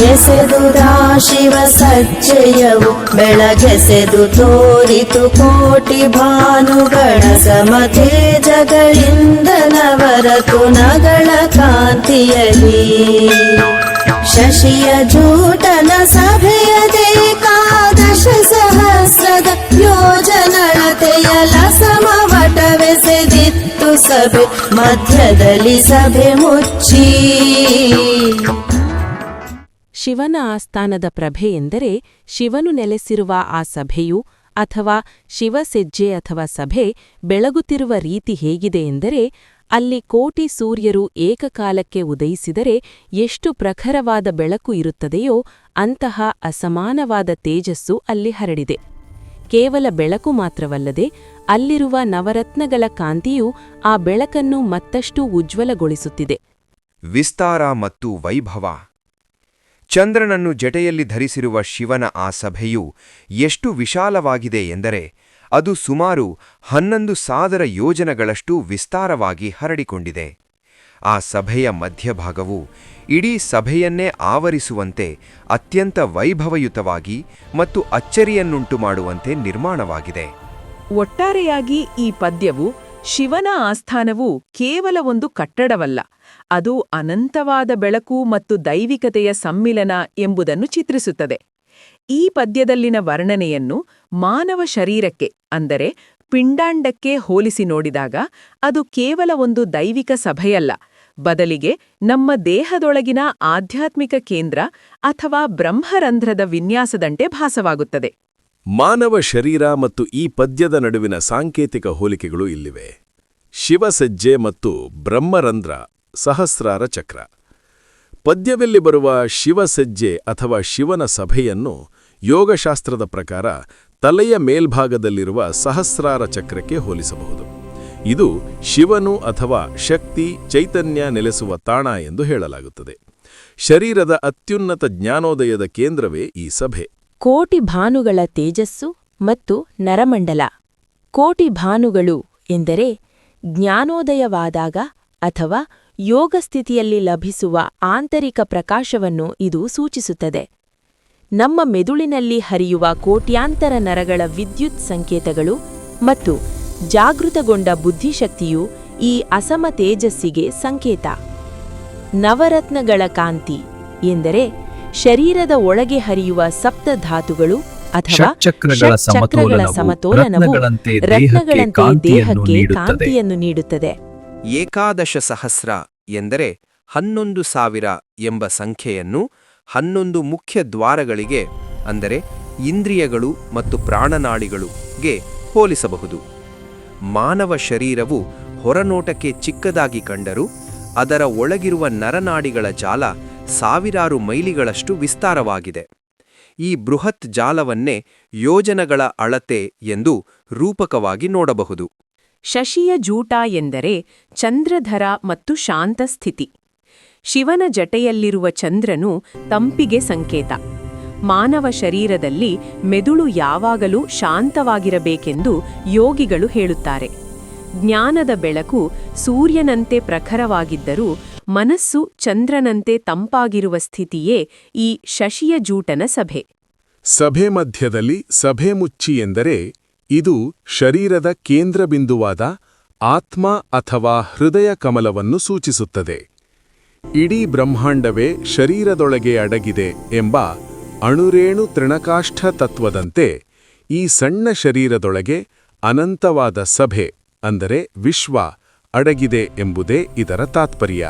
ಎಸೆದುದಾ ಶಿವ ಸಜ್ಜೆಯವು ಬೆಳಗೆಸೆದು ತೋರಿತು ಕೋಟಿ ಭಾನುಗಳ ಸಮತೇಜಗಳಿಂದ ನವರತು ನಗಳ ಕಾಂತಿಯಲಿ ಶಶಿಯ ಜೂಟನ ಸಭೆಯದೇಕಾದಶ ಸಹಸ್ರದ ಯೋಜನಳತೆಯಲ ಸಮವಟವೆಸೆದಿತ್ತು ಸಭೆ ಮಧ್ಯದಲ್ಲಿ ಸಭೆ ಮುಚ್ಚಿ. ಶಿವನ ಆಸ್ಥಾನದ ಪ್ರಭೆ ಎಂದರೆ ಶಿವನು ನೆಲೆಸಿರುವ ಆ ಸಭೆಯು ಅಥವಾ ಶಿವಸೆಜ್ಜೆ ಅಥವಾ ಸಭೆ ಬೆಳಗುತ್ತಿರುವ ರೀತಿ ಹೇಗಿದೆ ಎಂದರೆ ಅಲ್ಲಿ ಕೋಟಿ ಸೂರ್ಯರು ಏಕಕಾಲಕ್ಕೆ ಉದಯಿಸಿದರೆ ಎಷ್ಟು ಪ್ರಖರವಾದ ಬೆಳಕು ಇರುತ್ತದೆಯೋ ಅಂತಹ ಅಸಮಾನವಾದ ತೇಜಸ್ಸು ಅಲ್ಲಿ ಹರಡಿದೆ. ಕೇವಲ ಬೆಳಕು ಮಾತ್ರವಲ್ಲದೆ ಅಲ್ಲಿರುವ ನವರತ್ನಗಳ ಕಾಂತಿಯು ಆ ಬೆಳಕನ್ನು ಮತ್ತಷ್ಟು ಉಜ್ವಲಗೊಳಿಸುತ್ತಿದೆ. ವಿಸ್ತಾರ ಮತ್ತು ವೈಭವ. ಚಂದ್ರನನ್ನು ಜಟೆಯಲ್ಲಿ ಧರಿಸಿರುವ ಶಿವನ ಆ ಸಭೆಯು ಎಷ್ಟು ವಿಶಾಲವಾಗಿದೆ ಎಂದರೆ ಅದು ಸುಮಾರು 11,000 ಯೋಜನಗಳಷ್ಟು ವಿಸ್ತಾರವಾಗಿ ಹರಡಿಕೊಂಡಿದೆ. ಆ ಸಭೆಯ ಮಧ್ಯಭಾಗವು ಇಡೀ ಸಭೆಯನ್ನೇ ಆವರಿಸುವಂತೆ ಅತ್ಯಂತ ವೈಭವಯುತವಾಗಿ ಮತ್ತು ಅಚ್ಚರಿಯನ್ನುಂಟು ಮಾಡುವಂತೆ ನಿರ್ಮಾಣವಾಗಿದೆ. ಒಟ್ಟಾರೆಯಾಗಿ ಈ ಪದ್ಯವು ಶಿವನ ಆಸ್ಥಾನವು ಕೇವಲ ಒಂದು ಕಟ್ಟಡವಲ್ಲ, ಅದು ಅನಂತವಾದ ಬೆಳಕು ಮತ್ತು ದೈವಿಕತೆಯ ಸಮ್ಮಿಲನ ಎಂಬುದನ್ನು ಚಿತ್ರಿಸುತ್ತದೆ. ಈ ಪದ್ಯದಲ್ಲಿನ ವರ್ಣನೆಯನ್ನು ಮಾನವ ಶರೀರಕ್ಕೆ ಅಂದರೆ ಪಿಂಡಾಂಡಕ್ಕೆ ಹೋಲಿಸಿ ನೋಡಿದಾಗ ಅದು ಕೇವಲ ಒಂದು ದೈವಿಕ ಸಭೆಯಲ್ಲ, ಬದಲಿಗೆ ನಮ್ಮ ದೇಹದೊಳಗಿನ ಆಧ್ಯಾತ್ಮಿಕ ಕೇಂದ್ರ ಅಥವಾ ಬ್ರಹ್ಮರಂಧ್ರದ ವಿನ್ಯಾಸದಂತೆ ಭಾಸವಾಗುತ್ತದೆ. ಮಾನವ ಶರೀರ ಮತ್ತು ಈ ಪದ್ಯದ ನಡುವಿನ ಸಾಂಕೇತಿಕ ಹೋಲಿಕೆಗಳು ಇಲ್ಲಿವೆ. ಶಿವಸಜ್ಜೆ ಮತ್ತು ಬ್ರಹ್ಮರಂಧ್ರ ಸಹಸ್ರಾರ ಚಕ್ರ. ಪದ್ಯದಲ್ಲಿ ಬರುವ ಶಿವಸಜ್ಜೆ ಅಥವಾ ಶಿವನ ಸಭೆಯನ್ನು ಯೋಗಶಾಸ್ತ್ರದ ಪ್ರಕಾರ ತಲೆಯ ಮೇಲ್ಭಾಗದಲ್ಲಿರುವ ಸಹಸ್ರಾರ ಚಕ್ರಕ್ಕೆ ಹೋಲಿಸಬಹುದು. ಇದು ಶಿವನು ಅಥವಾ ಶಕ್ತಿ ಚೈತನ್ಯ ನೆಲೆಸುವ ತಾಣ ಎಂದು ಹೇಳಲಾಗುತ್ತದೆ. ಶರೀರದ ಅತ್ಯುನ್ನತ ಜ್ಞಾನೋದಯದ ಕೇಂದ್ರವೇ ಈ ಸಭೆ. ಕೋಟಿ ಭಾನುಗಳ ತೇಜಸ್ಸು ಮತ್ತು ನರಮಂಡಲ. ಕೋಟಿ ಭಾನುಗಳು ಎಂದರೆ ಜ್ಞಾನೋದಯವಾದಾಗ ಅಥವಾ ಯೋಗಸ್ಥಿತಿಯಲ್ಲಿ ಲಭಿಸುವ ಆಂತರಿಕ ಪ್ರಕಾಶವನ್ನು ಇದು ಸೂಚಿಸುತ್ತದೆ. ನಮ್ಮ ಮೆದುಳಿನಲ್ಲಿ ಹರಿಯುವ ಕೋಟ್ಯಾಂತರ ನರಗಳ ವಿದ್ಯುತ್ ಸಂಕೇತಗಳು ಮತ್ತು ಜಾಗೃತಗೊಂಡ ಬುದ್ಧಿಶಕ್ತಿಯು ಈ ಅಸಮ ತೇಜಸ್ಸಿಗೆ ಸಂಕೇತ. ನವರತ್ನಗಳ ಕಾಂತಿ ಎಂದರೆ ಶರೀರದ ಒಳಗೆ ಹರಿಯುವ ಸಪ್ತಧಾತುಗಳು ಅಥವಾ ಷಟ್ಚಕ್ರಗಳ ಸಮತೋಲನವು ರತ್ನಗಳಂತೆ ದೇಹಕ್ಕೆ ಕಾಂತಿಯನ್ನು ನೀಡುತ್ತದೆ. ಏಕಾದಶ ಸಹಸ್ರ ಎಂದರೆ 11,000 ಎಂಬ ಸಂಖ್ಯೆಯನ್ನು 11 ಮುಖ್ಯ ದ್ವಾರಗಳಿಗೆ ಅಂದರೆ ಇಂದ್ರಿಯಗಳು ಮತ್ತು ಪ್ರಾಣನಾಳಿಗಳಿಗೆ ಹೋಲಿಸಬಹುದು. ಮಾನವ ಶರೀರವು ಹೊರನೋಟಕ್ಕೆ ಚಿಕ್ಕದಾಗಿ ಕಂಡರೂ ಅದರ ಒಳಗಿರುವ ನರನಾಡಿಗಳ ಜಾಲ ಸಾವಿರಾರು ಮೈಲಿಗಳಷ್ಟು ವಿಸ್ತಾರವಾಗಿದೆ. ಈ ಬೃಹತ್ ಜಾಲವನ್ನೇ ಯೋಜನಗಳ ಅಳತೆ ಎಂದು ರೂಪಕವಾಗಿ ನೋಡಬಹುದು. ಶಶಿಯ ಜೂಟ ಎಂದರೆ ಚಂದ್ರಧರ ಮತ್ತು ಶಾಂತ ಸ್ಥಿತಿ. ಶಿವನ ಜಟೆಯಲ್ಲಿರುವ ಚಂದ್ರನು ತಂಪಿಗೆ ಸಂಕೇತ. ಮಾನವ ಶರೀರದಲ್ಲಿ ಮೆದುಳು ಯಾವಾಗಲೂ ಶಾಂತವಾಗಿರಬೇಕೆಂದು ಯೋಗಿಗಳು ಹೇಳುತ್ತಾರೆ. ಜ್ಞಾನದ ಬೆಳಕು ಸೂರ್ಯನಂತೆ ಪ್ರಖರವಾಗಿದ್ದರೂ ಮನಸ್ಸು ಚಂದ್ರನಂತೆ ತಂಪಾಗಿರುವ ಸ್ಥಿತಿಯೇ ಈ ಶಶಿಯ ಜೂಟನ ಸಭೆ. ಸಭೆ ಮಧ್ಯದಲ್ಲಿ ಸಭೆ ಮುಚ್ಚಿ ಎಂದರೆ ಇದು ಶರೀರದ ಕೇಂದ್ರಬಿಂದುವಾದ ಆತ್ಮ ಅಥವಾ ಹೃದಯ ಕಮಲವನ್ನು ಸೂಚಿಸುತ್ತದೆ. ಇಡೀ ಬ್ರಹ್ಮಾಂಡವೇ ಶರೀರದೊಳಗೆ ಅಡಗಿದೆ ಎಂಬ ಅಣುರೇಣು ತೃಣಕಾಷ್ಠ ತತ್ವದಂತೆ ಈ ಸಣ್ಣ ಶರೀರದೊಳಗೆ ಅನಂತವಾದ ಸಭೆ ಅಂದರೆ ವಿಶ್ವ ಅಡಗಿದೆ ಎಂಬುದೇ ಇದರ ತಾತ್ಪರ್ಯ.